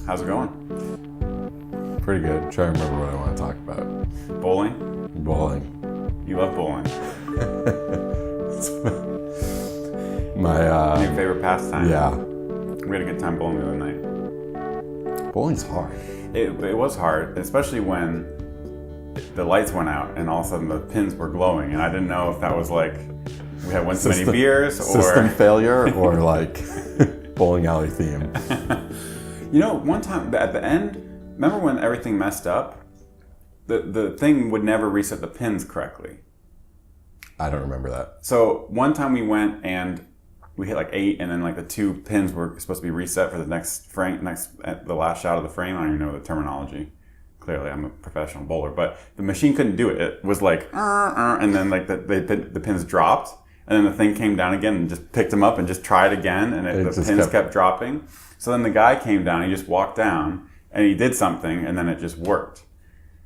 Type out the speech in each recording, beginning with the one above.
How's it going? Pretty good. I'm trying to remember what I want to talk about. Bowling? Bowling. You love bowling. My New favorite pastime. Yeah. We had a good time bowling the other night. Bowling's hard. It was hard, especially when the lights went out and all of a sudden the pins were glowing, and I didn't know if that was like we had one too many beers or system failure or like bowling alley theme. You know, one time at the end, remember when everything messed up? The thing would never reset the pins correctly. I don't remember that. So one time we went and we hit like 8, and then like the 2 pins were supposed to be reset for the next frame, the last shot of the frame. I don't even know the terminology. Clearly, I'm a professional bowler, but the machine couldn't do it. It was like, and then like the pins dropped, and then the thing came down again and just picked them up and just tried again, and the pins kept dropping. So then the guy came down, he just walked down, and he did something, and then it just worked.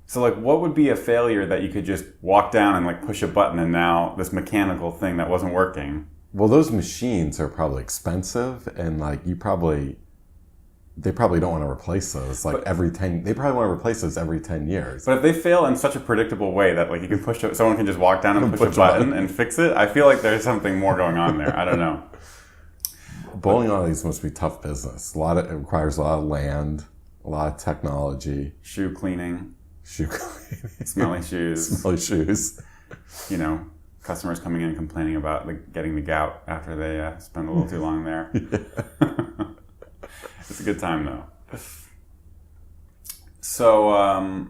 So like, what would be a failure that you could just walk down and like push a button, and now this mechanical thing that wasn't working? Well, those machines are probably expensive, and like they probably don't want to replace those like every 10. They probably want to replace those every 10 years. But if they fail in such a predictable way that like you can someone can just walk down and push a button and fix it, I feel like there's something more going on there. I don't know. Bowling alleys must be tough business. It requires a lot of land, a lot of technology. Shoe cleaning. Smelly shoes. You know, customers coming in and complaining about like getting the gout after they spend a little too long there. Yeah. It's a good time though. So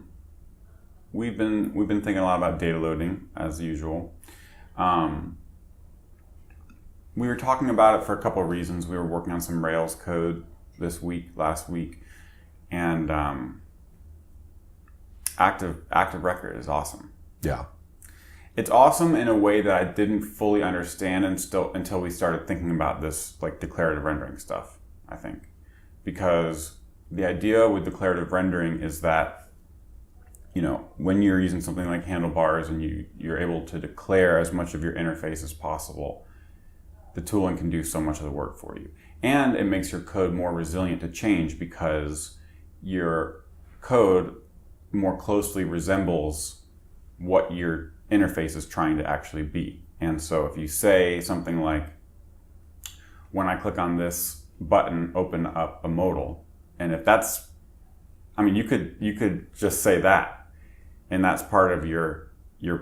we've been thinking a lot about data loading as usual. We were talking about it for a couple of reasons. We were working on some Rails code last week, and active record is awesome. Yeah. It's awesome in a way that I didn't fully understand until we started thinking about this like declarative rendering stuff, I think. Because the idea with declarative rendering is that, you know, when you're using something like handlebars and you're able to declare as much of your interface as possible, the tooling can do so much of the work for you. And it makes your code more resilient to change because your code more closely resembles what your interface is trying to actually be. And so if you say something like, when I click on this button, open up a modal, and if that's, I mean, you could just say that, and that's part of your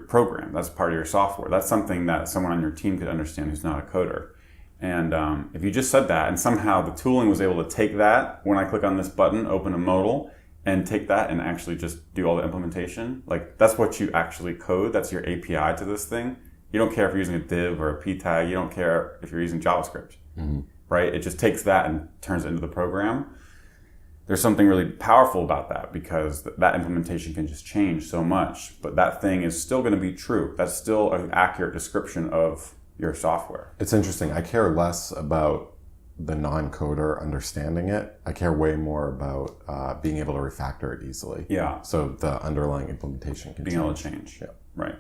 program, that's part of your software, that's something that someone on your team could understand who's not a coder. And if you just said that and somehow the tooling was able to take that, when I click on this button, open a modal, and take that and actually just do all the implementation, like that's what you actually code, that's your API to this thing. You don't care if you're using a div or a p tag, you don't care if you're using JavaScript. Mm-hmm. Right? It just takes that and turns it into the program. There's something really powerful about that because that implementation can just change so much, but that thing is still going to be true. That's still an accurate description of your software. It's interesting. I care less about the non-coder understanding it. I care way more about being able to refactor it easily. Yeah. So the underlying implementation can being able to change. Yeah. Right.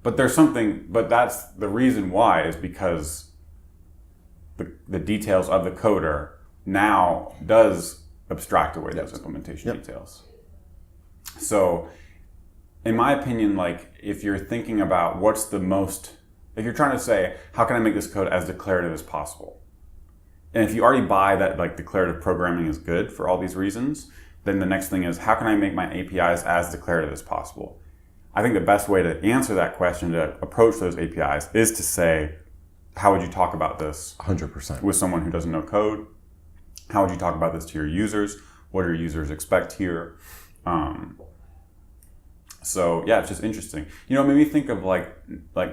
But that's the reason why is because the details of the coder now does abstract away those implementation details. So, in my opinion, like if you're thinking about if you're trying to say, how can I make this code as declarative as possible? And if you already buy that like declarative programming is good for all these reasons, then the next thing is, how can I make my APIs as declarative as possible? I think the best way to answer that question, to approach those APIs, is to say, how would you talk about this 100% with someone who doesn't know code? How would you talk about this to your users? What do your users expect here? So yeah, it's just interesting. You know, it made me think of like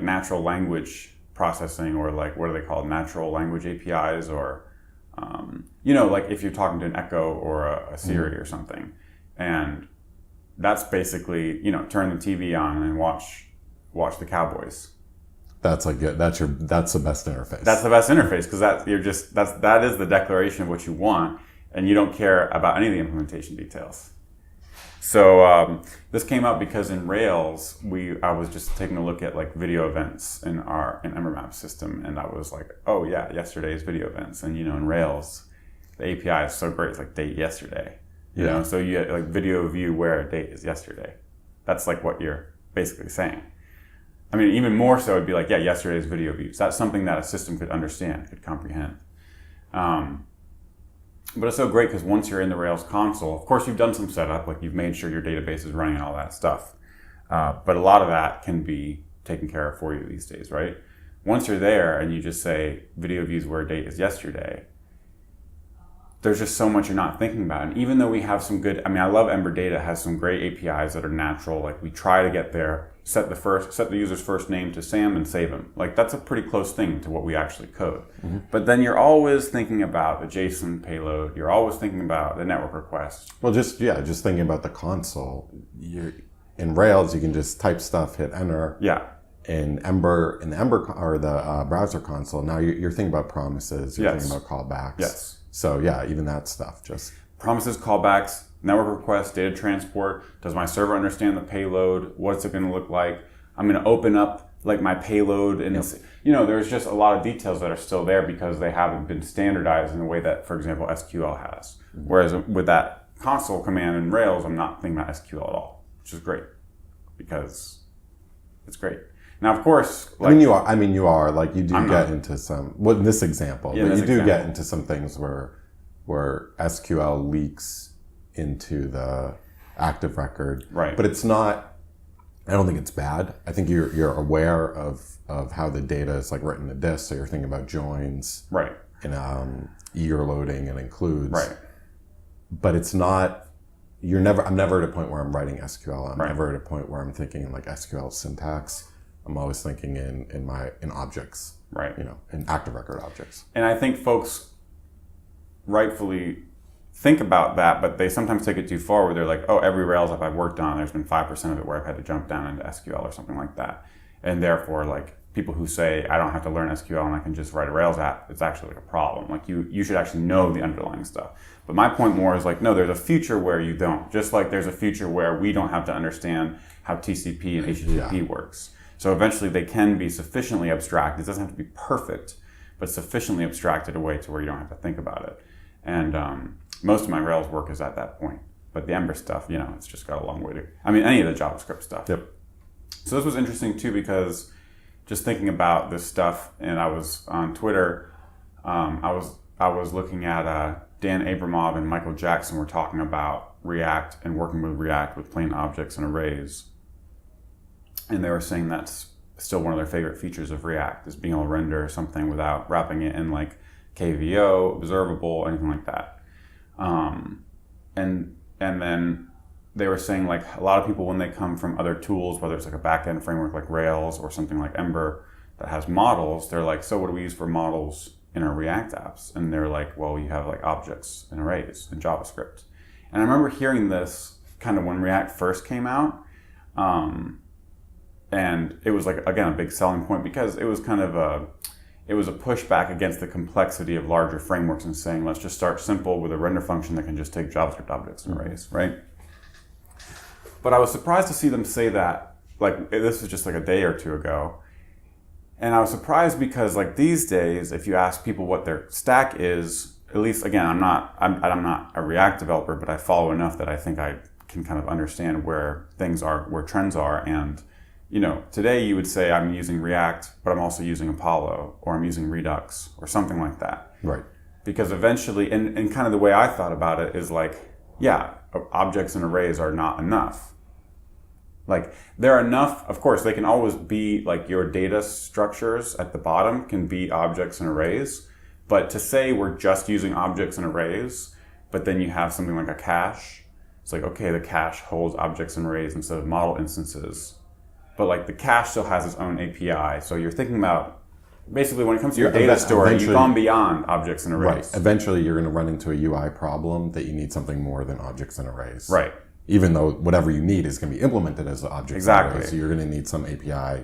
natural language processing, or like, what are they called? Natural language APIs, or, you know, like if you're talking to an Echo or a Siri or something. And that's basically, you know, turn the TV on and watch the Cowboys. That's like good. That's the best interface. That's the best interface because that is the declaration of what you want, and you don't care about any of the implementation details. So this came up because in Rails, I was just taking a look at like video events in EmberMap system, and I was like, oh yeah, yesterday's video events, and you know, in Rails, the API is so great. It's like date yesterday. You know, so you get like video view where date is yesterday. That's like what you're basically saying. I mean, even more so, it'd be like, yeah, yesterday's video views. That's something that a system could understand, could comprehend. But it's so great because once you're in the Rails console, of course, you've done some setup, like you've made sure your database is running and all that stuff. But a lot of that can be taken care of for you these days, right? Once you're there and you just say video views where date is yesterday, there's just so much you're not thinking about. And even though we have some good, I mean, I love Ember Data has some great APIs that are natural. Like we try to get there, set the user's first name to Sam and save him. Like that's a pretty close thing to what we actually code. Mm-hmm. But then you're always thinking about the JSON payload. You're always thinking about the network request. Well, just thinking about the console. In Rails, you can just type stuff, hit enter. Yeah. In the Ember or the browser console, now you're thinking about promises. You're thinking about callbacks. Yes. So yeah, even that stuff, just promises, callbacks, network requests, data transport. Does my server understand the payload? What's it going to look like? I'm going to open up like my payload, and you know, there's just a lot of details that are still there because they haven't been standardized in the way that, for example, SQL has. Mm-hmm. Whereas with that console command in Rails, I'm not thinking about SQL at all, which is great because it's great. Now, of course, like, I mean, you are like you do get into some. Well, in this example, but you do get into some things where SQL leaks into the active record. Right. But it's not. I don't think it's bad. I think you're aware of how the data is like written to disk. So you're thinking about joins. Right. And eager loading and includes. Right. But it's not. I'm never at a point where I'm writing SQL. I'm right. never at a point where I'm thinking in like SQL syntax. I'm always thinking in objects, right? You know, in active record objects. And I think folks rightfully think about that, but they sometimes take it too far where they're like, oh, every Rails app I've worked on, there's been 5% of it where I've had to jump down into SQL or something like that. And therefore, like people who say, I don't have to learn SQL and I can just write a Rails app, it's actually like a problem. Like you should actually know the underlying stuff. But my point more is like, no, there's a future where you don't. Just like there's a future where we don't have to understand how TCP and HTTP works. So eventually they can be sufficiently abstracted. It doesn't have to be perfect, but sufficiently abstracted away to where you don't have to think about it. And most of my Rails work is at that point. But the Ember stuff, you know, it's just got a long way to... I mean, any of the JavaScript stuff. Yep. So this was interesting too because just thinking about this stuff, and I was on Twitter, I was looking at Dan Abramov and Michael Jackson were talking about React and working with React with plain objects and arrays. And they were saying that's still one of their favorite features of React is being able to render something without wrapping it in like KVO, observable, anything like that. And then they were saying like a lot of people when they come from other tools, whether it's like a backend framework like Rails or something like Ember that has models, they're like, so what do we use for models in our React apps? And they're like, well, you have like objects and arrays in JavaScript. And I remember hearing this kind of when React first came out. And it was like, again, a big selling point because it was kind of a pushback against the complexity of larger frameworks and saying, let's just start simple with a render function that can just take JavaScript objects and arrays, right? But I was surprised to see them say that, like, this was just like a day or two ago. And I was surprised because like these days, if you ask people what their stack is, at least, again, I'm not a React developer, but I follow enough that I think I can kind of understand where things are, where trends are. And you know, today you would say I'm using React, but I'm also using Apollo, or I'm using Redux, or something like that. Right. Because eventually, and kind of the way I thought about it is like, yeah, objects and arrays are not enough. Like, they're enough, of course, they can always be, like, your data structures at the bottom can be objects and arrays, but to say we're just using objects and arrays, but then you have something like a cache, it's like, okay, the cache holds objects and arrays instead of model instances. But like the cache still has its own API. So you're thinking about, basically when it comes to your data store, you've gone beyond objects and arrays. Right. Eventually you're going to run into a UI problem that you need something more than objects and arrays. Right. Even though whatever you need is going to be implemented as objects and arrays. So you're going to need some API.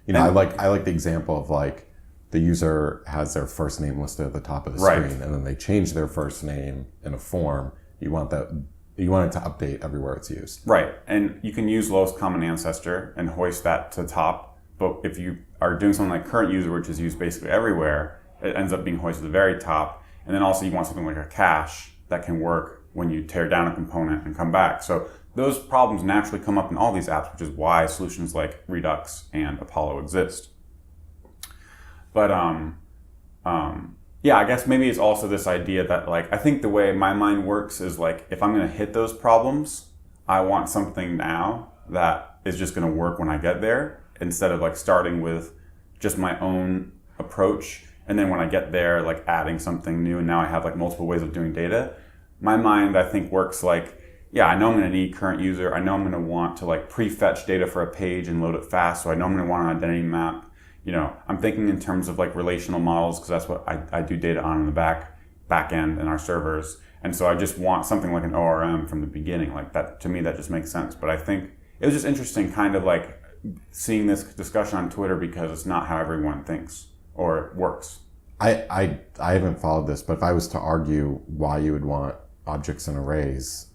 You know, I like the example of like the user has their first name listed at the top of the screen and then they change their first name in a form. You want it to update everywhere it's used. Right. And you can use lowest common ancestor and hoist that to the top. But if you are doing something like current user, which is used basically everywhere, it ends up being hoisted at the very top. And then also you want something like a cache that can work when you tear down a component and come back. So those problems naturally come up in all these apps, which is why solutions like Redux and Apollo exist. But yeah, I guess maybe it's also this idea that like, I think the way my mind works is like, if I'm going to hit those problems, I want something now that is just going to work when I get there, instead of like starting with just my own approach. And then when I get there, like adding something new, and now I have like multiple ways of doing data. My mind, I think, works like, yeah, I know I'm going to need current user. I know I'm going to want to like pre-fetch data for a page and load it fast. So I know I'm going to want an identity map. You know, I'm thinking in terms of like relational models, because that's what I do data on in the back end in our servers. And so I just want something like an ORM from the beginning. Like that, to me, that just makes sense. But I think it was just interesting kind of like seeing this discussion on Twitter, because it's not how everyone thinks or works. I haven't followed this, but if I was to argue why you would want objects and arrays,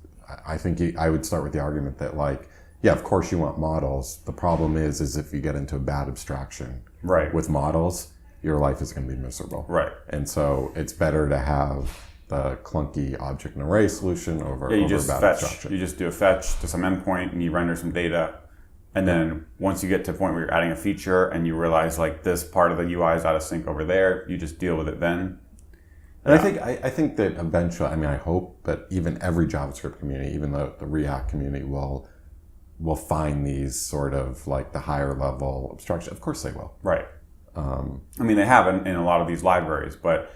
I think I would start with the argument that like, yeah, of course you want models. The problem is if you get into a bad abstraction with models, your life is going to be miserable. Right. And so it's better to have the clunky object and array solution over you just bad fetch. abstraction. You just do a fetch to some endpoint and you render some data. And then once you get to a point where you're adding a feature and you realize like this part of the UI is out of sync over there, you just deal with it then. And I think that eventually, I mean, I hope that even every JavaScript community, even the React community will find these sort of like the higher level abstraction. Of course they will. Right. I mean, they have in a lot of these libraries, but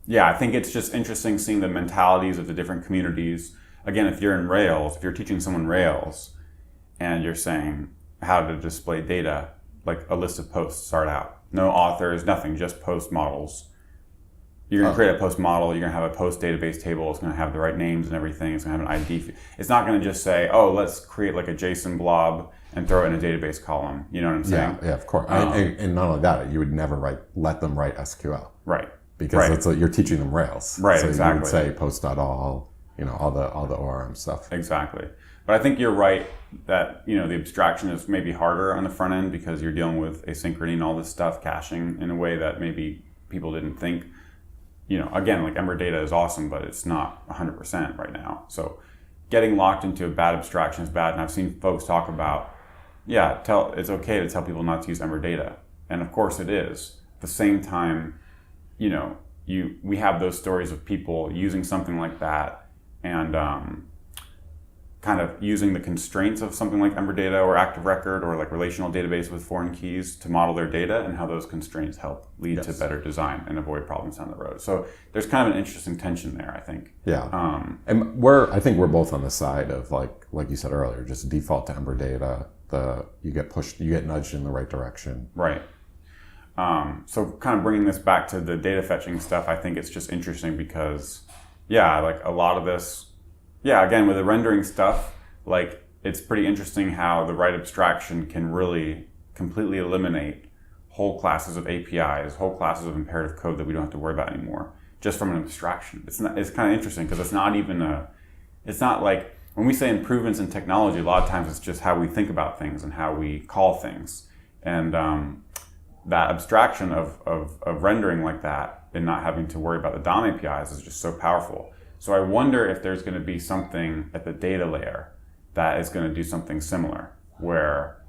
yeah, I think it's just interesting seeing the mentalities of the different communities. Again, if you're in Rails, if you're teaching someone Rails and you're saying how to display data, like a list of posts, start out. No authors, nothing, just post models. You're going to create a post model, you're going to have a post database table, it's going to have the right names and everything, it's going to have an ID. It's not going to just say, oh, let's create like a JSON blob and throw it in a database column. You know what I'm saying? Yeah, of course. And not only that, you would never let them write SQL. Right. Because you're teaching them Rails. Right, so exactly. You would say post.all, all the ORM stuff. Exactly. But I think you're right that, the abstraction is maybe harder on the front end because you're dealing with asynchrony and all this stuff, caching in a way that maybe people didn't think. Again, like Ember data is awesome, but it's not 100% right now. So getting locked into a bad abstraction is bad. And I've seen folks talk about, it's okay to tell people not to use Ember data. And of course it is. At the same time, we have those stories of people using something like that and kind of using the constraints of something like Ember data or Active Record or like relational database with foreign keys to model their data, and how those constraints help lead to better design and avoid problems down the road. So there's kind of an interesting tension there, I think. Yeah. And I think we're both on the side of like you said earlier, just default to Ember data. You get nudged in the right direction. Right. So kind of bringing this back to the data fetching stuff, I think it's just interesting because, like a lot of this, again, with the rendering stuff, like it's pretty interesting how the right abstraction can really completely eliminate whole classes of APIs, whole classes of imperative code that we don't have to worry about anymore, just from an abstraction. It's kind of interesting because it's not like, when we say improvements in technology, a lot of times it's just how we think about things and how we call things. And that abstraction of rendering like that and not having to worry about the DOM APIs is just so powerful. So I wonder if there's going to be something at the data layer that is going to do something similar, where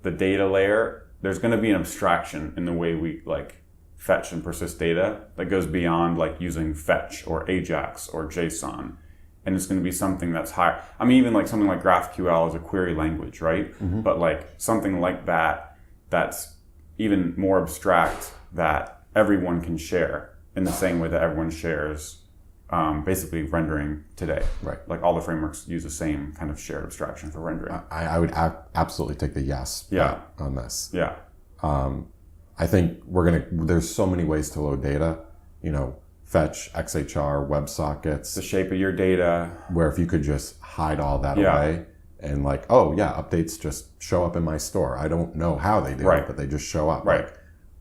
the data layer, there's going to be an abstraction in the way we like fetch and persist data that goes beyond like using fetch or Ajax or JSON. And it's going to be something that's higher. I mean, even like something like GraphQL is a query language, right? Mm-hmm. But like something like that's even more abstract, that everyone can share in the same way that everyone shares basically rendering today. Right. Like all the frameworks use the same kind of shared abstraction for rendering. I would absolutely take the yes on this. Yeah. I think there's so many ways to load data, fetch, XHR, WebSockets. The shape of your data. Where if you could just hide all that away and like, updates just show up in my store. I don't know how they do it, but they just show up. Right. Like,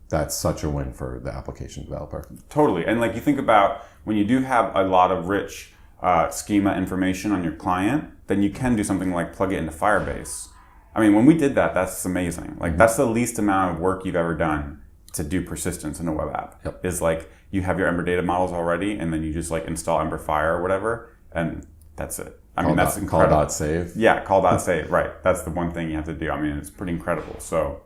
that's such a win for the application developer. Totally. And like you think about when you do have a lot of rich schema information on your client, then you can do something like plug it into Firebase. I mean, when we did that, that's amazing. Like that's the least amount of work you've ever done to do persistence in a web app. Yep. Is like you have your Ember data models already, and then you just like install Ember Fire or whatever, and that's it. I mean, that's incredible. Call.save. Yeah, call.save. Right. That's the one thing you have to do. I mean, it's pretty incredible. So,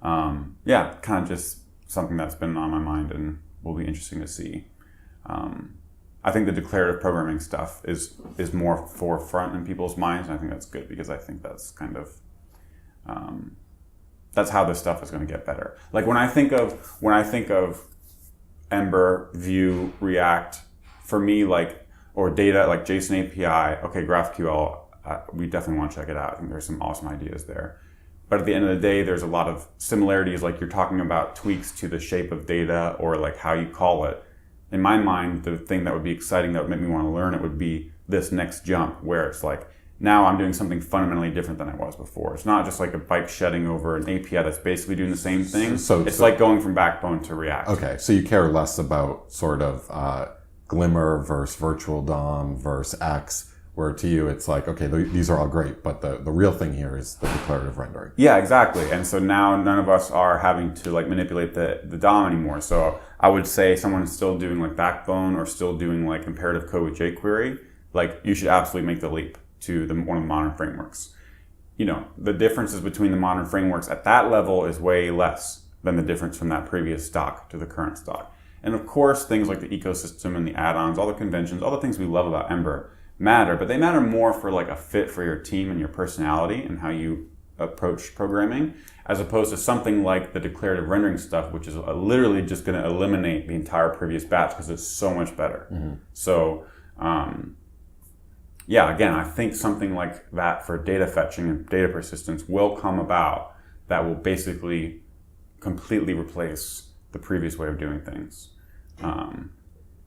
yeah, kind of just something that's been on my mind and will be interesting to see. I think the declarative programming stuff is more forefront in people's minds, and I think that's good because I think that's kind of that's how this stuff is going to get better. Like when I think of Ember, Vue, React, for me, like, or data like JSON API, okay, GraphQL, we definitely want to check it out. I think there's some awesome ideas there. But at the end of the day, there's a lot of similarities, like you're talking about tweaks to the shape of data or like how you call it. In my mind, the thing that would be exciting that would make me want to learn it would be this next jump where it's like, now I'm doing something fundamentally different than I was before. It's not just like a bike shedding over an API that's basically doing the same thing. So like going from Backbone to React. Okay, so you care less about sort of Glimmer versus Virtual DOM versus X, where to you it's like, okay, these are all great, but the real thing here is the declarative rendering. Yeah, exactly. And so now none of us are having to like manipulate the DOM anymore. So I would say someone is still doing like Backbone or still doing like imperative code with jQuery, like you should absolutely make the leap to one of the modern frameworks. You know, the differences between the modern frameworks at that level is way less than the difference from that previous stock to the current stock. And of course, things like the ecosystem and the add-ons, all the conventions, all the things we love about Ember matter, but they matter more for like a fit for your team and your personality and how you approach programming, as opposed to something like the declarative rendering stuff, which is literally just going to eliminate the entire previous batch because it's so much better. Mm-hmm. So, yeah, again, I think something like that for data fetching and data persistence will come about that will basically completely replace the previous way of doing things.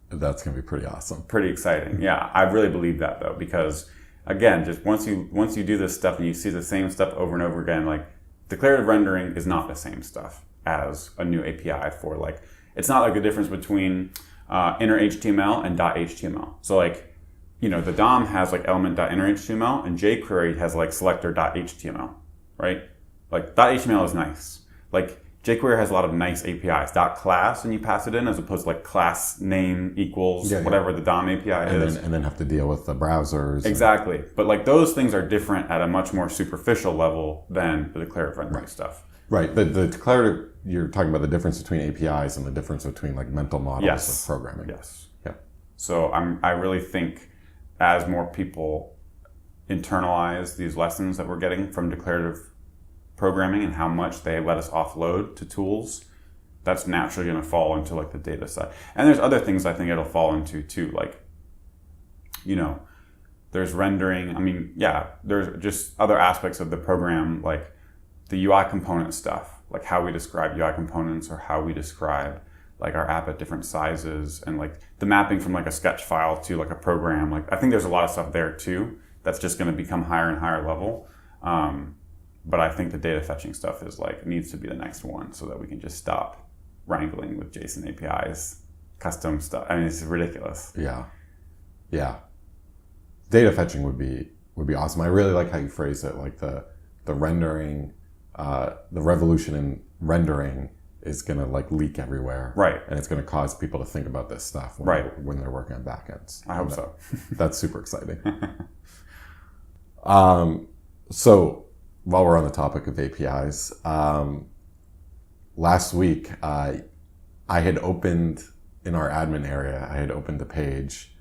That's going to be pretty awesome. Pretty exciting. Yeah, I really believe that though, because again, just once you do this stuff and you see the same stuff over and over again, like declarative rendering is not the same stuff as a new API for like, it's not like the difference between inner HTML and .html. So like, you know, the DOM has like element.innerHTML and jQuery has like selector.html, right? Like .html is nice. Like jQuery has a lot of nice APIs. .class when you pass it in, as opposed to like class name equals whatever the DOM API is. And then have to deal with the browsers. Exactly. But like those things are different at a much more superficial level than the declarative rendering stuff. Right. The declarative, you're talking about the difference between APIs and the difference between like mental models of programming. Yes. Yeah. So I really think as more people internalize these lessons that we're getting from declarative programming and how much they let us offload to tools, that's naturally going to fall into like the data side. And there's other things I think it'll fall into too, like, you know, there's rendering. I mean, yeah, there's just other aspects of the program, like the UI component stuff, like how we describe UI components or how we describe like our app at different sizes, and like the mapping from like a sketch file to like a program. Like I think there's a lot of stuff there too that's just going to become higher and higher level. But I think the data fetching stuff is like needs to be the next one so that we can just stop wrangling with JSON APIs, custom stuff. I mean, it's ridiculous. Yeah. Yeah. Data fetching would be awesome. I really like how you phrase it, like the rendering, the revolution in rendering is going to like leak everywhere. Right. And it's going to cause people to think about this stuff when they're working on backends. I hope so. That's super exciting. So while we're on the topic of APIs, last week I had opened, in our admin area, I had opened a page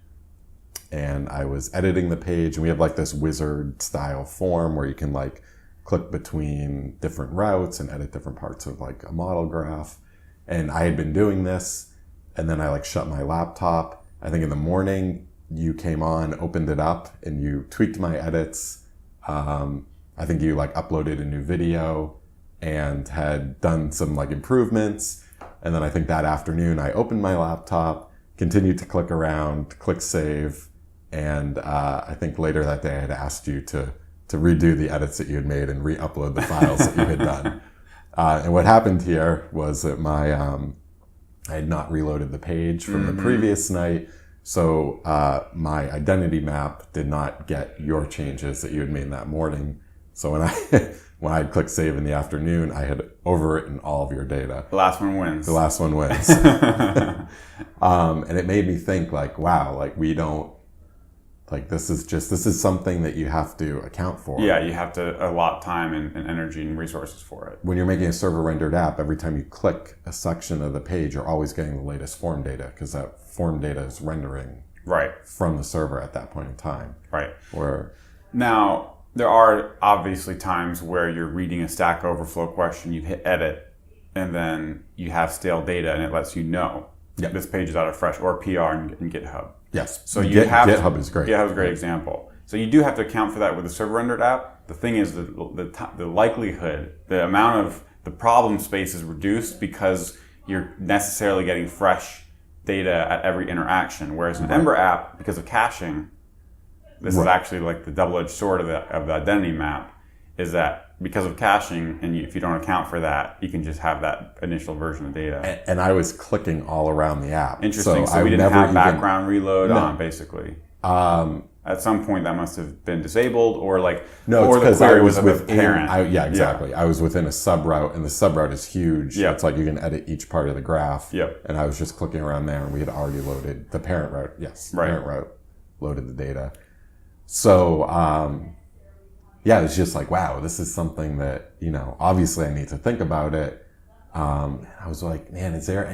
and I was editing the page, and we have like this wizard style form where you can like click between different routes and edit different parts of like a model graph. And I had been doing this, and then I like shut my laptop. I think in the morning you came on, opened it up, and you tweaked my edits. I think you like uploaded a new video and had done some like improvements. And then I think that afternoon I opened my laptop, continued to click around, click save. And I think later that day I had asked you to redo the edits that you had made and re-upload the files that you had done. And what happened here was that I had not reloaded the page from the previous night. So my identity map did not get your changes that you had made that morning. So when when I'd click save in the afternoon, I had overwritten all of your data. The last one wins. The last one wins. And it made me think like, wow, like we don't, like this is something that you have to account for. Yeah, you have to allot time and energy and resources for it. When you're making a server rendered app, every time you click a section of the page, you're always getting the latest form data because that form data is rendering from the server at that point in time. Right. Now, there are obviously times where you're reading a Stack Overflow question, you hit edit, and then you have stale data and it lets you know this page is out of fresh, or PR in GitHub. Yes. So GitHub is great. GitHub is a great example. So you do have to account for that with a server rendered app. The thing is the likelihood, the amount of the problem space is reduced because you're necessarily getting fresh data at every interaction. Whereas an Ember app, because of caching, this is actually like the double-edged sword of the identity map, is that because of caching, and if you don't account for that, you can just have that initial version of data. And I was clicking all around the app. Interesting. So we didn't have background reload on, basically. At some point, that must have been disabled, or or because the query I was with a parent. Exactly. I was within a subroute, and the subroute is huge. Yep. It's like you can edit each part of the graph. Yep. And I was just clicking around there, and we had already loaded the parent route. Yes, the parent route loaded the data. So, it was just like, wow, this is something that, obviously I need to think about it. I was like, man, is there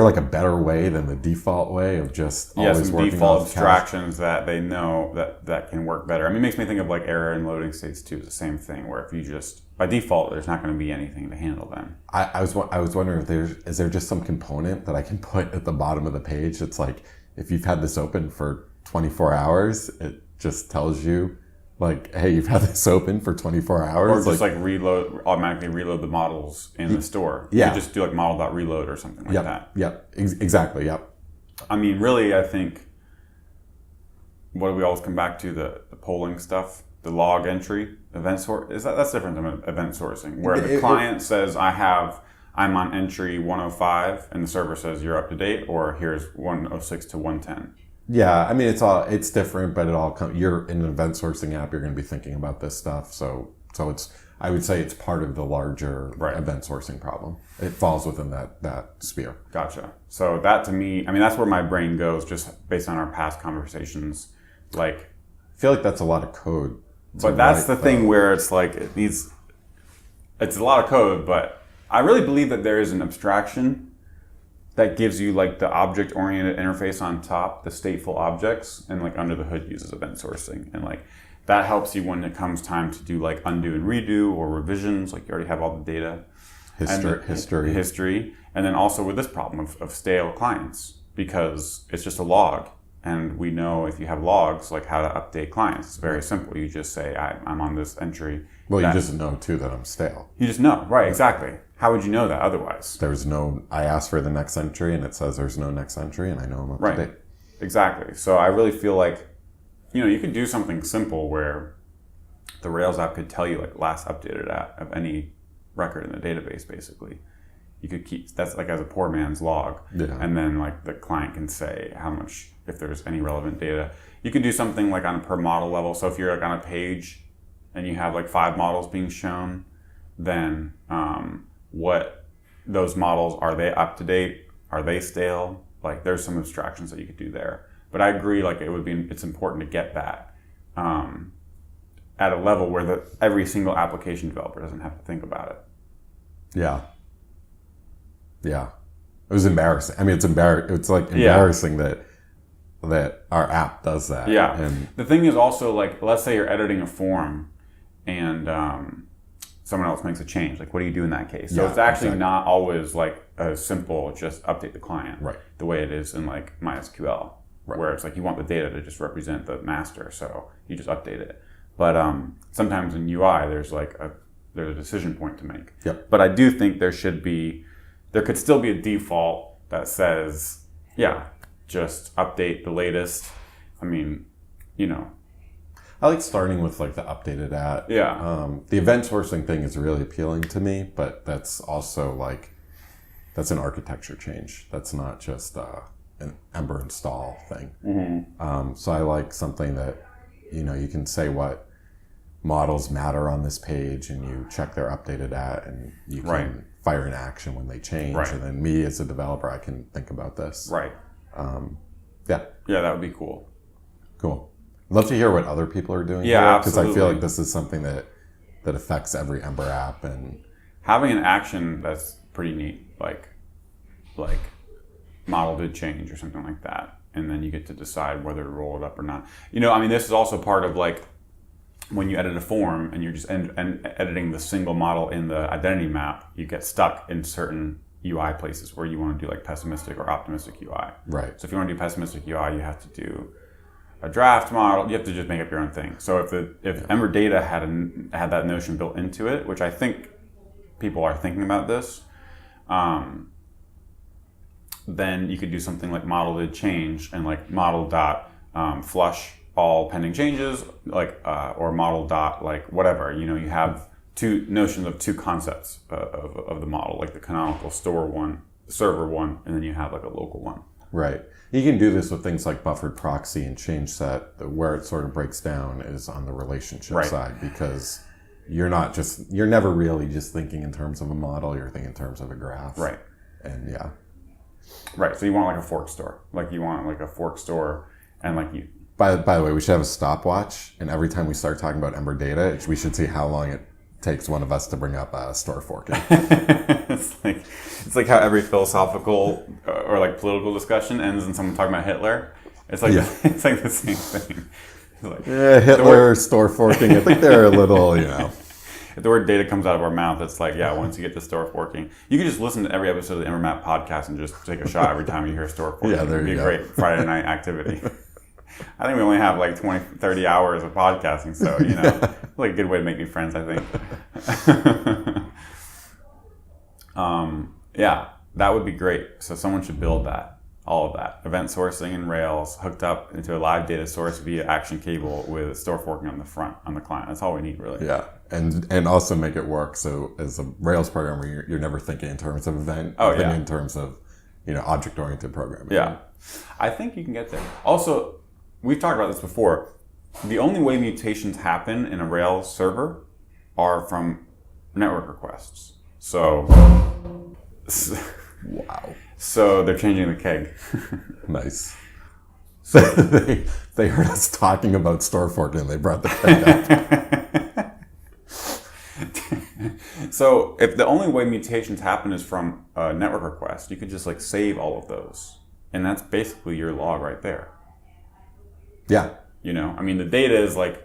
like a better way than the default way of just always some working default off abstractions that they know that can work better? I mean, it makes me think of like error and loading states too. It's the same thing where if you just, by default, there's not going to be anything to handle them. I was wondering if is there just some component that I can put at the bottom of the page that's like, if you've had this open for 24 hours, it just tells you like, hey, you've had this open for 24 hours. Or just automatically reload the models in the store. Yeah. You just do like model.reload or something like that. Yep. Exactly. Yep. I mean, really, I think, what do we always come back to? The polling stuff, the log entry, event sort. That's different than event sourcing, where the client says, I'm on entry 105, and the server says you're up to date, or here's 106 to 110. Yeah, I mean it's different, but it all comes. You're in an event sourcing app. You're going to be thinking about this stuff, so I would say it's part of the larger event sourcing problem. It falls within that sphere. Gotcha. So that to me, I mean, that's where my brain goes, just based on our past conversations. Like, I feel like that's a lot of code. But that's the thing where it's like it's a lot of code, but I really believe that there is an abstraction that gives you like the object-oriented interface on top, the stateful objects, and like under the hood uses event sourcing. And like that helps you when it comes time to do like undo and redo or revisions, like you already have all the data. History. And then also with this problem of stale clients, because it's just a log. And we know if you have logs, like how to update clients. It's very simple. You just say, I'm on this entry. Well, you just know too that I'm stale. You just know, right, exactly. How would you know that otherwise? I asked for the next entry and it says there's no next entry and I know I'm up to date. Exactly. So I really feel like, you could do something simple where the Rails app could tell you like last updated of any record in the database, basically. You could keep, that's like as a poor man's log. Yeah. And then like the client can say how much, if there's any relevant data. You could do something like on a per model level. So if you're like on a page and you have like 5 models being shown, then what those models, are they up to date? Are they stale? Like there's some abstractions that you could do there. But I agree, like it's important to get that at a level where every single application developer doesn't have to think about it. Yeah. Yeah. It was embarrassing. I mean, it's embarrassing that our app does that. Yeah. And the thing is also, like, let's say you're editing a form and someone else makes a change. Like, what do you do in that case? So it's actually not always like a simple just update the client. Right. The way it is in like MySQL, where it's like you want the data to just represent the master, so you just update it. But sometimes in UI, there's a decision point to make. Yep. But I do think there could still be a default that says, just update the latest. I mean, I like starting with like the updated at. Yeah. The event sourcing thing is really appealing to me, but that's also like, that's an architecture change. That's not just an Ember install thing. Mm-hmm. So I like something that, you can say what models matter on this page, and you check they're updated at, and you can fire an action when they change. And then me as a developer, I can think about this. Right. Yeah, that would be cool. Cool. Love to hear what other people are doing. Yeah, because I feel like this is something that affects every Ember app, and having an action that's pretty neat, like model did change or something like that, and then you get to decide whether to roll it up or not. This is also part of like when you edit a form and you're just editing the single model in the identity map, you get stuck in certain UI places where you want to do like pessimistic or optimistic UI. Right. So if you want to do pessimistic UI, you have to do a draft model. You have to just make up your own thing. So if Ember Data had that notion built into it, which I think people are thinking about this, then you could do something like model did change and like model dot flush all pending changes, like or model dot like whatever. You have two notions of two concepts of the model, like the canonical store one, server one, and then you have like a local one. Right. You can do this with things like buffered proxy and change set. Where it sort of breaks down is on the relationship side, because you're never really just thinking in terms of a model, you're thinking in terms of a graph. Right. And yeah. Right. So you want like a fork store. Like you want like a fork store and like you. By the way, we should have a stopwatch, and every time we start talking about Ember Data, we should see how long it takes one of us to bring up store forking. It's like how every philosophical or like political discussion ends in someone talking about Hitler. It's like It's like the same thing. Like, Hitler, store forking. I think they're a little, If the word data comes out of our mouth, it's like, once you get to store forking, you can just listen to every episode of the EmberMap Podcast and just take a shot every time you hear store forking. Yeah, there It'd you be go. a great Friday night activity. I think we only have like 20, 30 hours of podcasting, so, like a good way to make new friends, I think. That would be great. So someone should build that, all of that. Event sourcing in Rails hooked up into a live data source via action cable with store forking on the front, on the client. That's all we need, really. Yeah, and also make it work. So as a Rails programmer, you're never thinking in terms of event. You're thinking in terms of, object-oriented programming. Yeah. I think you can get there. Also, we've talked about this before. The only way mutations happen in a Rails server are from network requests. So, wow. So they're changing the keg. Nice. So they heard us talking about store forking and they brought the keg up. So if the only way mutations happen is from a network request, you could just like save all of those. And that's basically your log right there. Yeah. The data is like,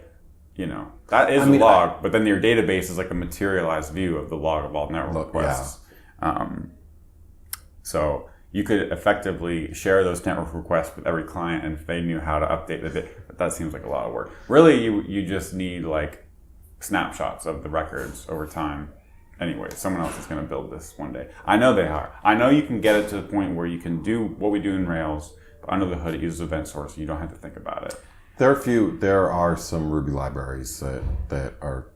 that is a log, but then your database is like a materialized view of the log of all network requests. Yeah. So you could effectively share those network requests with every client, and if they knew how to update the data, but that seems like a lot of work. Really, you just need like snapshots of the records over time. Anyway, someone else is going to build this one day. I know they are. I know you can get it to the point where you can do what we do in Rails, but under the hood it uses event source. You don't have to think about it. There are some Ruby libraries that are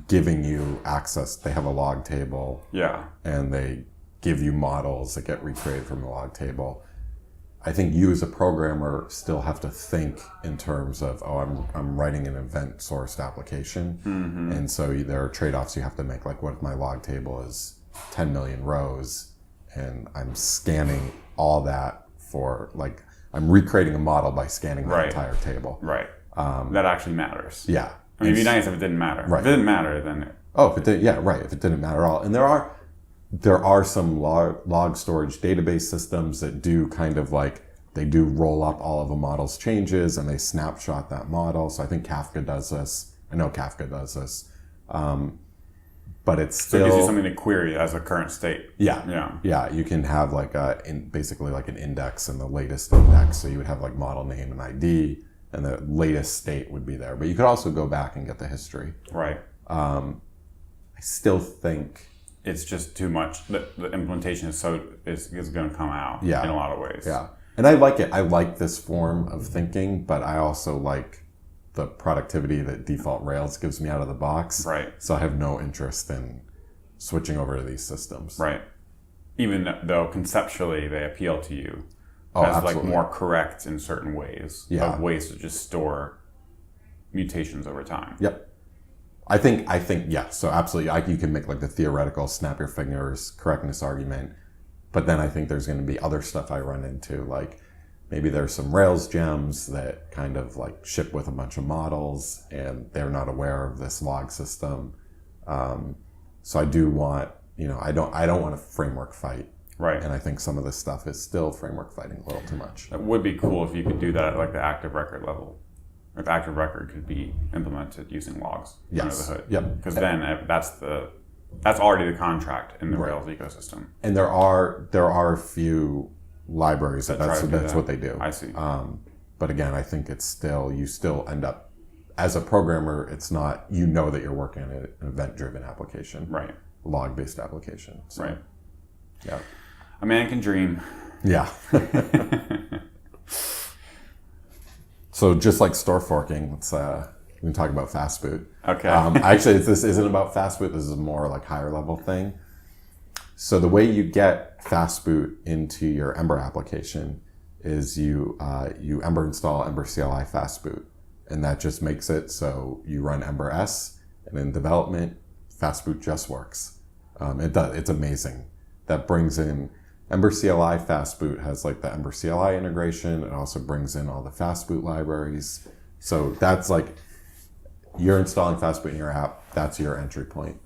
giving you access. They have a log table. Yeah. And they give you models that get recreated from the log table. I think you as a programmer still have to think in terms of, I'm writing an event-sourced application. Mm-hmm. And so there are trade-offs you have to make. Like, what if my log table is 10 million rows and I'm scanning all that for, like, I'm recreating a model by scanning the entire table. Right. That actually matters. Yeah. It'd be nice if it didn't matter. Right. If it didn't matter, then... if it did, if it didn't matter at all. And there are some log storage database systems that do kind of like, they do roll up all of a model's changes and they snapshot that model. So I think Kafka does this. I know Kafka does this. But it's still... So it gives you something to query as a current state. Yeah, you can have like basically like an index and the latest index. So you would have like model name and ID, and the latest state would be there. But you could also go back and get the history. Right. I still think... It's just too much. The implementation is going to come out in a lot of ways. Yeah. And I like it. I like this form of thinking, but I also like the productivity that default Rails gives me out of the box. Right. So I have no interest in switching over to these systems. Right. Even though conceptually they appeal to you as absolutely. like more correct in certain ways. Yeah. Of ways to just store mutations over time. Yep. I think yeah. So absolutely, you can make like the theoretical snap your fingers correctness argument, but then I think there's going to be other stuff I run into, like maybe there's some Rails gems that kind of like ship with a bunch of models, and they're not aware of this log system. So I do want, I don't want a framework fight. Right. And I think some of this stuff is still framework fighting a little too much. It would be cool if you could do that at like the active record level. If active record could be implemented using logs under the hood. Yep. Because then that's already the contract in the Rails ecosystem. And there are a few libraries that's what they do. I see. But again, I think you still end up, as a programmer, it's not, that you're working on an event-driven application. Right. Log-based application. So, right. Yeah. A man can dream. Yeah. So just like store forking, we can talk about FastBoot. Okay. Actually, this isn't about FastBoot. This is more like higher level thing. So the way you get FastBoot into your Ember application is you Ember install Ember CLI FastBoot, and that just makes it so you run Ember S, and in development, FastBoot just works. It's amazing. That brings in Ember CLI FastBoot has like the Ember CLI integration. It also brings in all the FastBoot libraries. So that's like, you're installing FastBoot in your app. That's your entry point.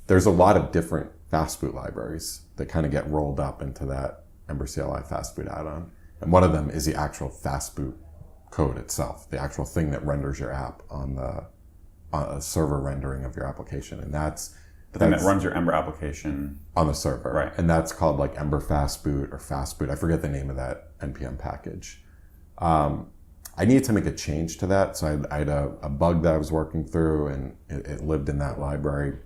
There's a lot of different FastBoot libraries that kind of get rolled up into that Ember CLI FastBoot add-on. And one of them is the actual FastBoot code itself, the actual thing that renders your app on a server rendering of your application. And that's the thing that runs your Ember application on the server. Right. And that's called like Ember FastBoot or FastBoot. I forget the name of that NPM package. I needed to make a change to that. So I had a bug that I was working through, and it lived in that library.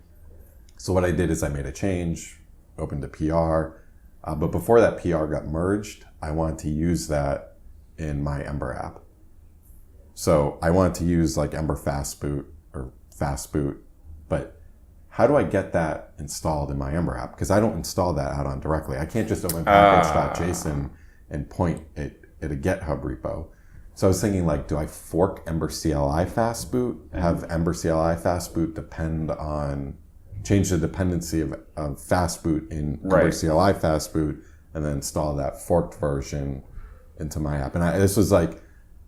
So what I did is I made a change, opened a PR. But before that PR got merged, I wanted to use that in my Ember app. So I wanted to use like Ember FastBoot or FastBoot, but how do I get that installed in my Ember app? Because I don't install that add-on directly. I can't just open package.json and point it at a GitHub repo. So I was thinking, like, do I fork Ember CLI FastBoot, have Ember CLI FastBoot change the dependency of FastBoot in Ember CLI FastBoot, and then install that forked version into my app? And this was like,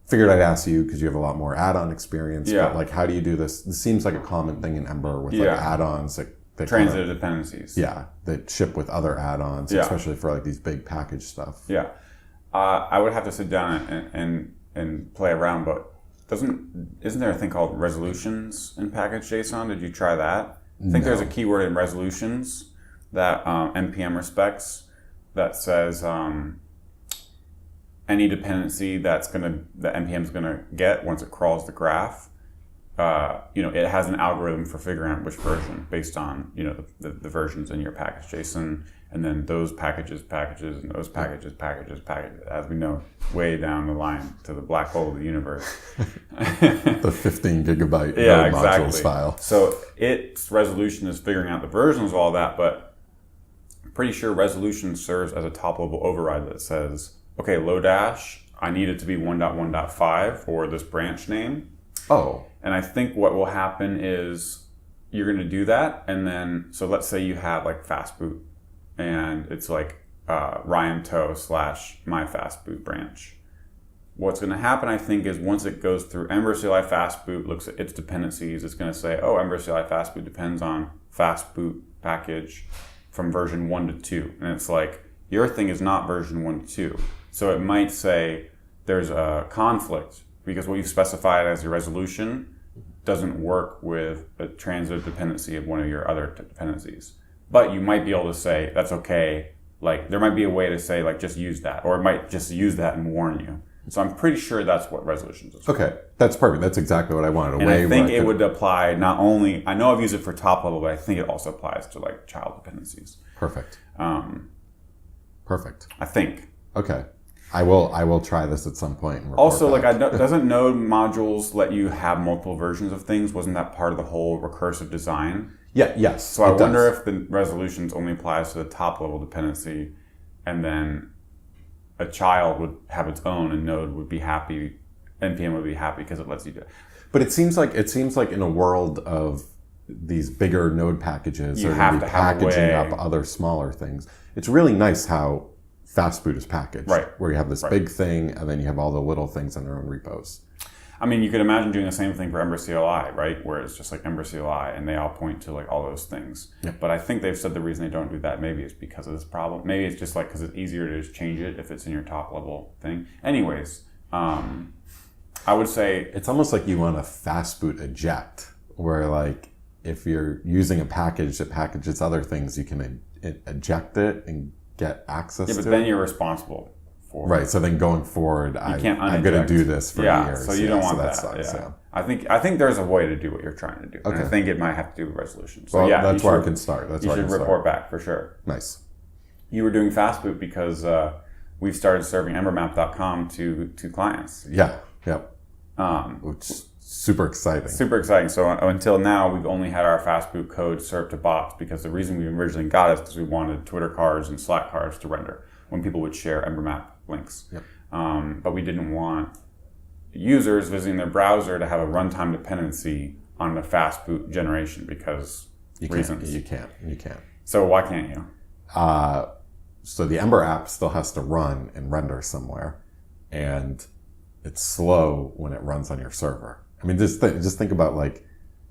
figured I'd ask you because you have a lot more add-on experience. Yeah. But like, how do you do this? This seems like a common thing in Ember with like add-ons that transitive dependencies. Yeah, that ship with other add-ons, especially for like these big package stuff. Yeah, I would have to sit down and play around, but isn't there a thing called resolutions in package.json? Did you try that? I think there's a keyword in resolutions that NPM respects that says any dependency that NPM's gonna get once it crawls the graph. It has an algorithm for figuring out which version based on the versions in your package.json, and then those packages, and those packages, as we know, way down the line to the black hole of the universe. The 15 gigabyte node modules file. So its resolution is figuring out the versions of all that, but I'm pretty sure resolution serves as a top level override that says, okay, Lodash, I need it to be 1.1.5 for this branch name. Oh. And I think what will happen is you're going to do that, and then, so let's say you have like FastBoot, and it's like Ryan/my FastBoot branch. What's going to happen, I think, is once it goes through Ember CLI FastBoot, looks at its dependencies, it's going to say, oh, Ember CLI FastBoot depends on FastBoot package from version 1 to 2. And it's like, your thing is not version 1 to 2. So it might say there's a conflict because what you've specified as your resolution doesn't work with a transitive dependency of one of your other dependencies. But you might be able to say, that's okay. Like, there might be a way to say, like, just use that. Or it might just use that and warn you. So I'm pretty sure that's what resolutions is. Okay, that's perfect. That's exactly what I wanted. And I think it would apply not only, I know I've used it for top level, but I think it also applies to, like, child dependencies. Perfect. Perfect. I think. Okay. I will try this at some point. And also, back. Doesn't node modules let you have multiple versions of things? Wasn't that part of the whole recursive design? Yeah. Yes. So I wonder if the resolutions only applies to the top level dependency, and then a child would have its own, and node would be happy, NPM would be happy because it lets you do it. But it seems like in a world of these bigger node packages, You are have going to to be have a packaging way. up other smaller things. It's really nice how FastBoot is packaged, Right. where you have this big thing and then you have all the little things in their own repos. I mean, you could imagine doing the same thing for Ember CLI, right? Where it's just like Ember CLI and they all point to like all those things. Yep. But I think they've said the reason they don't do that maybe is because of this problem. Maybe it's just like because it's easier to just change it if it's in your top level thing. Anyways, I would say It's almost like you want a FastBoot eject, where like if you're using a package that packages other things, you can eject it and get access yeah, but to then it. you're responsible for Right. So then going forward, I'm can't going to uneject. do this for years. So you don't want that. Sucks, yeah. I think there's a way to do what you're trying to do. And I Okay. think it might have to do with resolution. So Well, yeah, that's you where I should- can start. That's You where I should can report start. back for sure. Nice. You were doing FastBoot because we've started serving EmberMap.com to clients. Yeah. Yep. Which is super exciting. Super exciting. So until now, we've only had our FastBoot code served to bots because the reason we originally got it is because we wanted Twitter cards and Slack cards to render when people would share EmberMap links. Yep. But we didn't want users visiting their browser to have a runtime dependency on the FastBoot generation because reasons. You can't. So why can't you? So the Ember app still has to run and render somewhere, and it's slow when it runs on your server. I mean, just think about like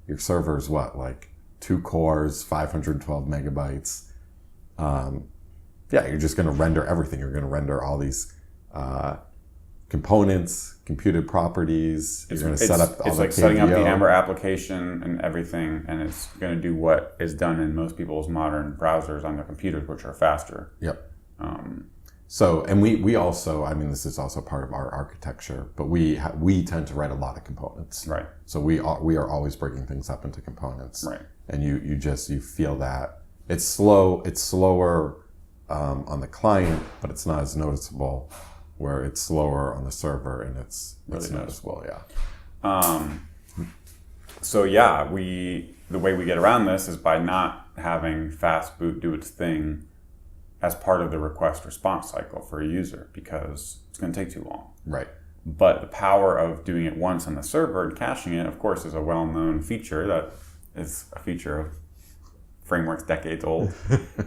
your server is what, like 2 cores, 512 megabytes. Yeah, you're just going to render everything. You're going to render all these components, computed properties. You're going to set up all it's the like setting up the KVO. Ember application and everything, and it's going to do what is done in most people's modern browsers on their computers, which are faster. Yep. So, and we also, I mean, this is also part of our architecture, but we tend to write a lot of components. Right. So we are always breaking things up into components. Right. And you feel that it's slower on the client, but it's not as noticeable. Where it's slower on the server and it's Really noticeable. Yeah. So yeah, the way we get around this is by not having FastBoot do its thing as part of the request response cycle for a user because it's going to take too long. Right. But the power of doing it once on the server and caching it, of course, is a well-known feature that is a feature of frameworks decades old.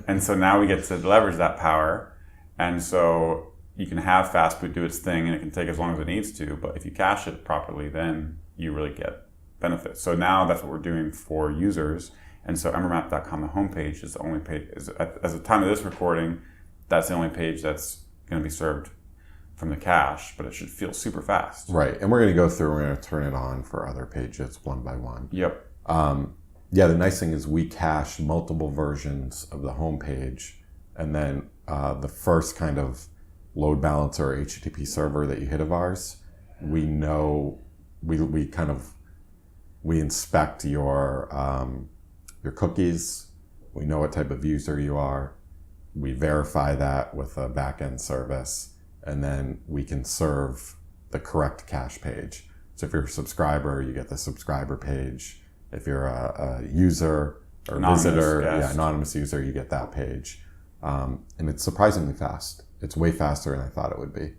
And so now we get to leverage that power. And so you can have FastBoot do its thing and it can take as long as it needs to. But if you cache it properly, then you really get benefits. So now that's what we're doing for users. And so EmberMap.com, the homepage, is the only page, as the time of this recording, that's the only page that's going to be served from the cache, but it should feel super fast. Right. And we're going to go through, we're going to turn it on for other pages one by one. Yep. Yeah, the nice thing is we cache multiple versions of the homepage, and then the first kind of load balancer or HTTP server that you hit of ours, we know, we inspect your cookies. We know what type of user you are. We verify that with a backend service, and then we can serve the correct cache page. So if you're a subscriber, you get the subscriber page. If you're a user or Anonymous visitor, guest. anonymous user, you get that page. And it's surprisingly fast. It's way faster than I thought it would be.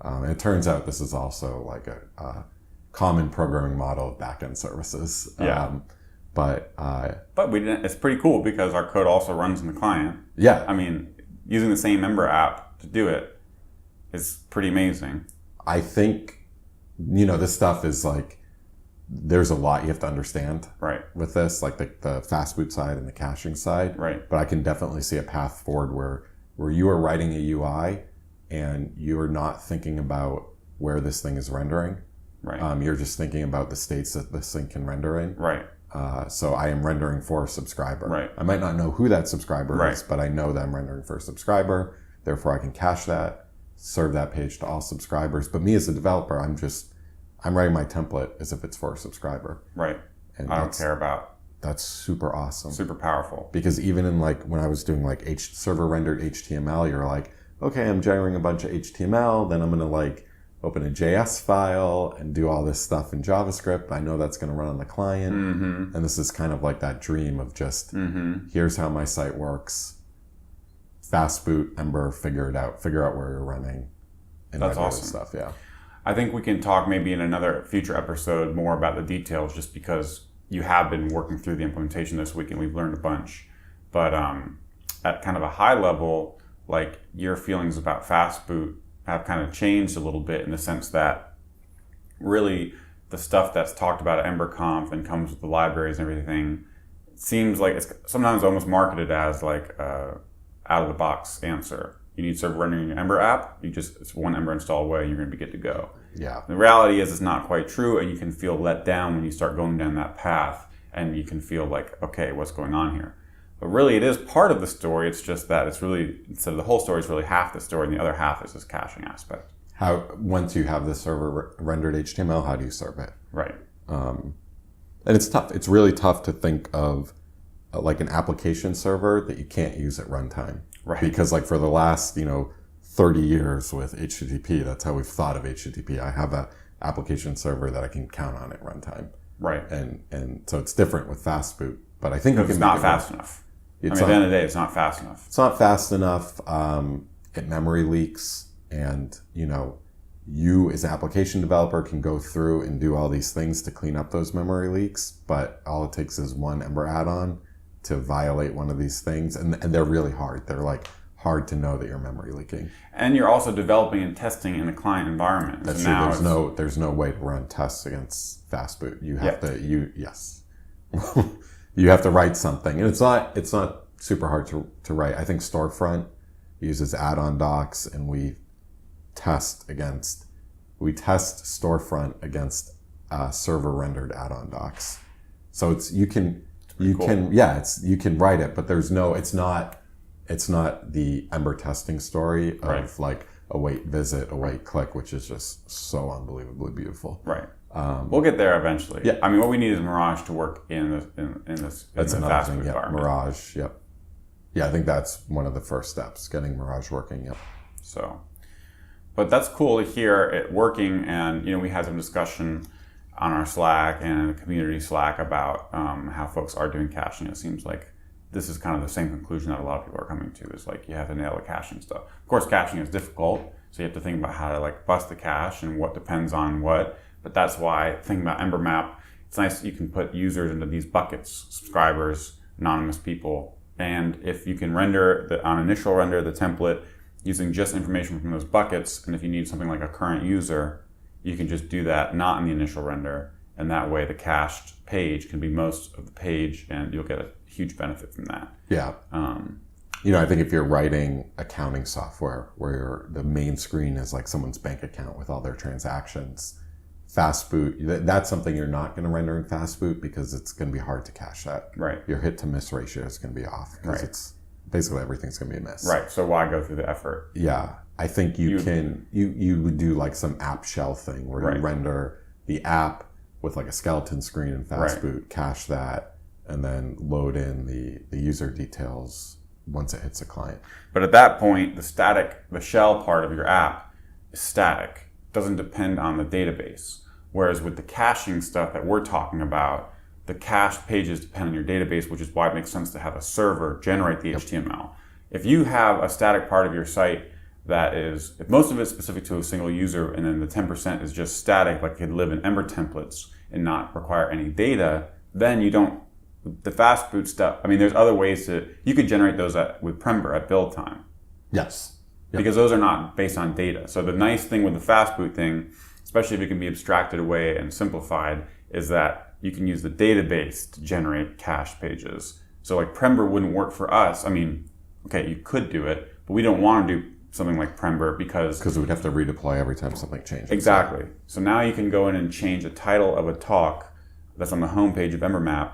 And it turns out this is also like a common programming model of backend services. Yeah. But we didn't. It's pretty cool because our code also runs in the client. yeah, I mean, using the same Ember app to do it is pretty amazing. I think, this stuff is like, there's a lot you have to understand Right. with this, like the FastBoot side and the caching side. Right. But I can definitely see a path forward where you are writing a UI and you're not thinking about where this thing is rendering. Right. You're just thinking about the states that this thing can render in. Right. So I am rendering for a subscriber. Right. I might not know who that subscriber Right. is, but I know that I'm rendering for a subscriber. Therefore, I can cache that, serve that page to all subscribers. But me as a developer, I'm writing my template as if it's for a subscriber. Right. And I don't care about. That's super awesome. Super powerful. Because even in like when I was doing like server rendered HTML, you're like, okay, I'm generating a bunch of HTML, then I'm going to like open a JS file and do all this stuff in JavaScript. I know that's going to run on the client. Mm-hmm. And this is kind of like that dream of just, here's how my site works. FastBoot, Ember, figure out where you're running. And That's that awesome. stuff, yeah. I think we can talk maybe in another future episode more about the details, just because you have been working through the implementation this week and we've learned a bunch. But at kind of a high level, like your feelings about FastBoot have kind of changed a little bit in the sense that really the stuff that's talked about at EmberConf and comes with the libraries and everything seems like it's sometimes almost marketed as like a out of the box answer. You need server rendering in your Ember app. It's one Ember install away. You're going to be good to go. Yeah. The reality is it's not quite true, and you can feel let down when you start going down that path, and you can feel like, okay, what's going on here? But really, it is part of the story. It's just that it's really, instead of the whole story, it's really half the story, and the other half is this caching aspect. Once you have the server rendered HTML, how do you serve it? Right. And it's tough. It's really tough to think of like an application server that you can't use at runtime. Right. Because like for the last, 30 years with HTTP, that's how we've thought of HTTP. I have a application server that I can count on at runtime. Right. And so it's different with FastBoot, but I think it's not fast enough. At the end of the day, it's not fast enough. It's not fast enough. It memory leaks, and you as an application developer can go through and do all these things to clean up those memory leaks, but all it takes is one Ember add-on to violate one of these things, and they're really hard. They're like hard to know that you're memory leaking. And you're also developing and testing in a client environment. That's so true. There's no way to run tests against FastBoot. You have you have to write something, and it's not super hard to write. I think Storefront uses add-on docs, and we test Storefront against server rendered add-on docs. So you can write it, but it's not the Ember testing story of like await visit, await click, which is just so unbelievably beautiful. Right. We'll get there eventually. Yeah. I mean, what we need is Mirage to work in this FastBoot environment. Mirage. Yep. Yeah, I think that's one of the first steps, getting Mirage working. Yep. So, but that's cool to hear it working, and we had some discussion on our Slack and the community Slack about how folks are doing caching. It seems like this is kind of the same conclusion that a lot of people are coming to, is like you have to nail the caching stuff. Of course, caching is difficult, so you have to think about how to like bust the cache and what depends on what. But that's why thinking about EmberMap, it's nice that you can put users into these buckets: subscribers, anonymous people, and if you can render on initial render the template using just information from those buckets, and if you need something like a current user, you can just do that not in the initial render, and that way the cached page can be most of the page, and you'll get a huge benefit from that. Yeah. I think if you're writing accounting software where the main screen is like someone's bank account with all their transactions, FastBoot, that's something you're not going to render in FastBoot because it's going to be hard to cache that. Right. Your hit to miss ratio is going to be off because it's basically everything's going to be a miss. Right. So why go through the effort? Yeah. I think you would do like some app shell thing where you render the app with like a skeleton screen in FastBoot, cache that, and then load in the user details once it hits a client. But at that point, the shell part of your app is static. It doesn't depend on the database. Whereas with the caching stuff that we're talking about, the cached pages depend on your database, which is why it makes sense to have a server generate the HTML. If you have a static part of your site if most of it's specific to a single user and then the 10% is just static, like it could live in Ember templates and not require any data, then the FastBoot stuff, I mean, there's other ways you could generate those with Prember at build time. Yes. Yep. Because those are not based on data. So the nice thing with the FastBoot thing, especially if it can be abstracted away and simplified, is that you can use the database to generate cached pages. So like Prember wouldn't work for us. I mean, okay, you could do it, but we don't want to do something like Prember because we'd have to redeploy every time something changes. Exactly. So now you can go in and change the title of a talk that's on the homepage of EmberMap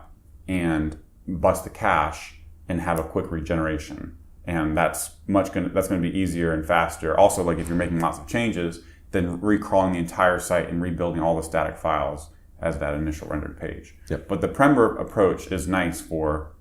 and bust the cache and have a quick regeneration. And that's going to be easier and faster. Also, like if you're making lots of changes, then recrawling the entire site and rebuilding all the static files as that initial rendered page. Yep. But the Prember approach is nice for,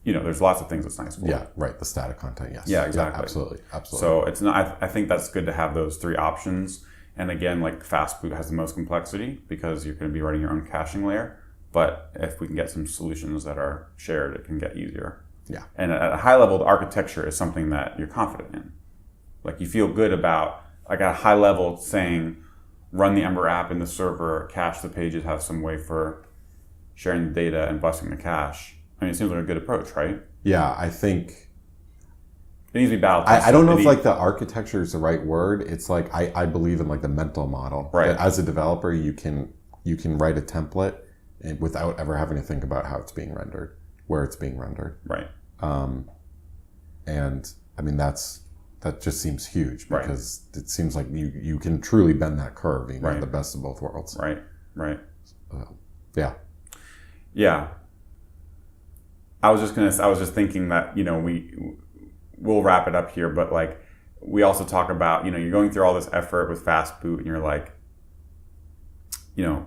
there's lots of things it's nice for. Yeah, right. The static content, yes. Yeah, exactly. Yeah, absolutely. So it's not. I think that's good to have those three options. And again, like FastBoot has the most complexity because you're going to be writing your own caching layer. But if we can get some solutions that are shared, it can get easier. Yeah. And at a high level, the architecture is something that you're confident in. Like you feel good about, like at a high level, saying run the Ember app in the server, cache the pages, have some way for sharing the data and busting the cache. I mean, it seems like a good approach, right? Yeah, I think it needs to be battle tested. I don't know if like the architecture is the right word. It's like I believe in like the mental model. Right. That as a developer, you can write a template without ever having to think about how it's being rendered, where it's being rendered. Right. And I mean that just seems huge because it seems like you can truly bend that curve. You know, the best of both worlds. Right. Right. Yeah. Yeah. I was just thinking that, you know, we'll wrap it up here, but like we also talk about, you know, you're going through all this effort with FastBoot and you're like, you know,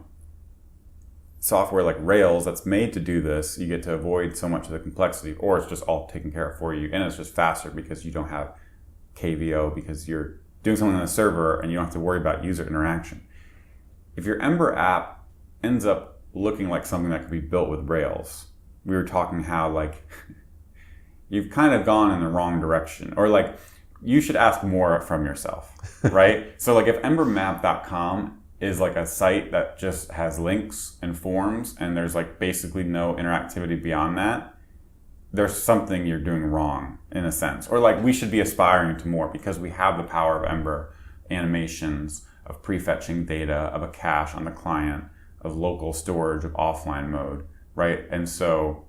software like Rails that's made to do this, you get to avoid so much of the complexity, or it's just all taken care of for you and it's just faster because you don't have KVO, because you're doing something on the server and you don't have to worry about user interaction. If your Ember app ends up looking like something that could be built with Rails, we were talking how like you've kind of gone in the wrong direction, or like you should ask more from yourself, right? So like if EmberMap.com is like a site that just has links and forms and there's like basically no interactivity beyond that, there's something you're doing wrong in a sense. Or like we should be aspiring to more because we have the power of Ember animations, of prefetching data, of a cache on the client, of local storage, of offline mode, right? And so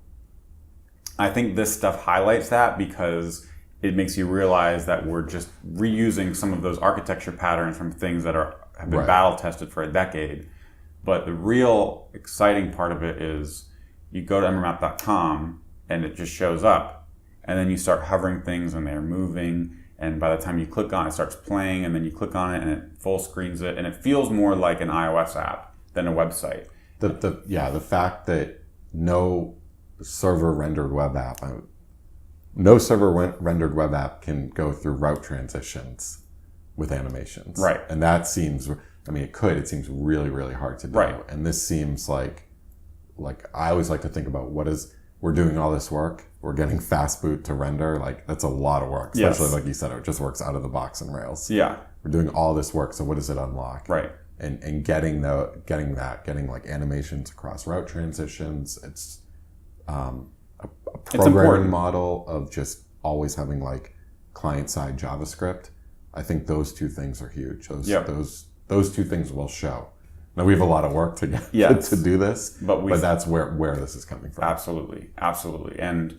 I think this stuff highlights that because it makes you realize that we're just reusing some of those architecture patterns from things that have been battle tested for a decade. But the real exciting part of it is you go to EmberMap.com and it just shows up. And then you start hovering things and they're moving. And by the time you click on it, it starts playing. And then you click on it and it full screens it. And it feels more like an iOS app than a website. The fact that no server rendered web app can go through route transitions with animations. Right. And that seems, I mean, it seems really, really hard to do. Right. And this seems like I always like to think about we're doing all this work, we're getting FastBoot to render, like that's a lot of work, especially like you said, it just works out of the box in Rails. Yeah. We're doing all this work, so what does it unlock? Right. And getting like animations across route transitions, it's a programming model of just always having like client-side JavaScript. I think those two things are huge. Those two things will show. Now we have a lot of work to get to do this, but that's where this is coming from. Absolutely. And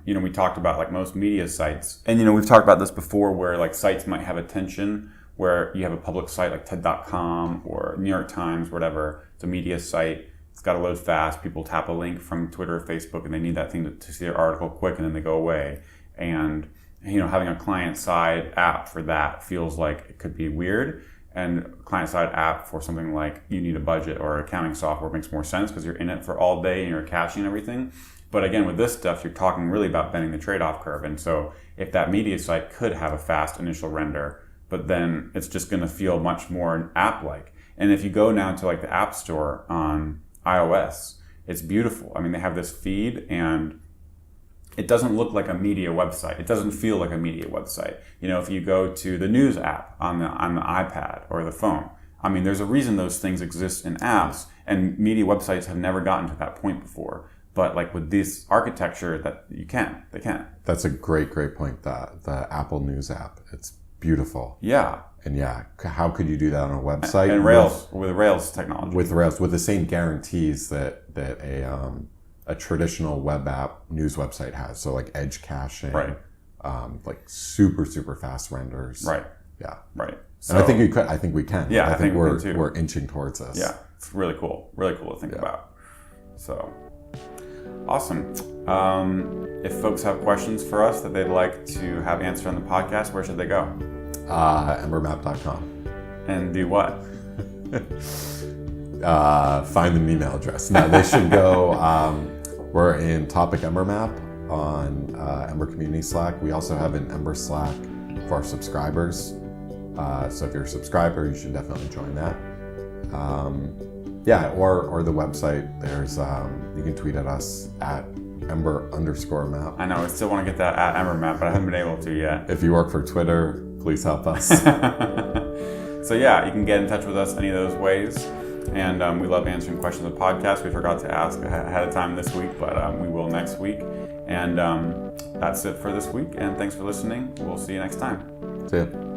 you know, we talked about like most media sites, and you know, we've talked about this before, where like sites might have a tension where you have a public site like TED.com or New York Times, whatever. It's a media site. It's got to load fast. People tap a link from Twitter or Facebook and they need that thing to see their article quick, and then they go away. And, you know, having a client-side app for that feels like it could be weird. And client-side app for something like you need a budget or accounting software makes more sense because you're in it for all day and you're caching everything. But again, with this stuff, you're talking really about bending the trade-off curve. And so if that media site could have a fast initial render, but then it's just going to feel much more app-like. And if you go now to like the App Store on iOS, it's beautiful. I mean, they have this feed and it doesn't look like a media website. It doesn't feel like a media website. You know, if you go to the news app on the iPad or the phone, I mean, there's a reason those things exist in apps, and media websites have never gotten to that point before. But like with this architecture, they can. That's a great point. The Apple News app, it's beautiful. Yeah. And how could you do that on a website? And with Rails technology. With Rails, with the same guarantees that a traditional web app news website has. So like edge caching, right? Like super fast renders, right? Yeah, right. So, and I think we can. Yeah, I think we're inching towards this. Yeah, it's really cool to think about. So awesome. If folks have questions for us that they'd like to have answered on the podcast, where should they go? EmberMap.com. And do what? Find an email address. No, they should go. We're in Topic EmberMap on Ember Community Slack. We also have an Ember Slack for our subscribers. So if you're a subscriber, you should definitely join that. Or the website. There's you can tweet at us at Ember_map. I know, I still want to get that at EmberMap, but I haven't been able to yet. If you work for Twitter, please help us. So yeah, you can get in touch with us any of those ways. And we love answering questions on the podcast. We forgot to ask ahead of time this week, but we will next week. And that's it for this week. And thanks for listening. We'll see you next time. See ya.